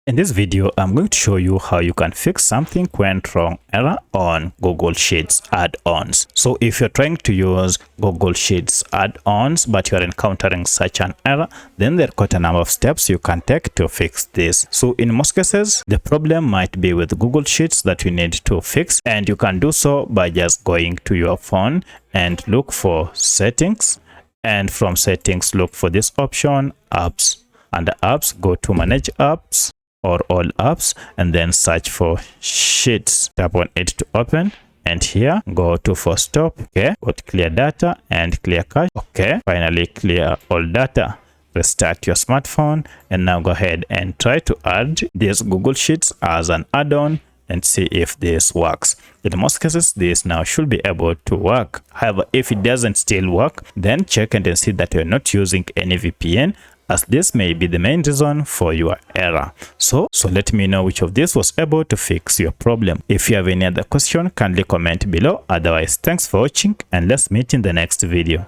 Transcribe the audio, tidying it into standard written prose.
In this video, I'm going to show you how you can fix something went wrong error on Google Sheets add-ons. So if you're trying to use Google Sheets add-ons, but you're encountering such an error, then there are quite a number of steps you can take to fix this. So in most cases, the problem might be with Google Sheets that you need to fix, and you can do so by just going to your phone and look for settings, and from settings look for this option, apps. Under apps, go to manage apps or all apps, and then search for Sheets. Tap on it to open, and here go to for stop. Okay, go to clear data and clear cache. Okay, finally clear all data. Restart your smartphone, and now go ahead and try to add this Google Sheets as an add-on and see if this works. In most cases, this now should be able to work. However, if it doesn't still work, then check and see that you're not using any VPN, as this may be the main reason for your error. So let me know which of this was able to fix your problem. If you have any other question, kindly comment below. Otherwise, thanks for watching, and let's meet in the next video.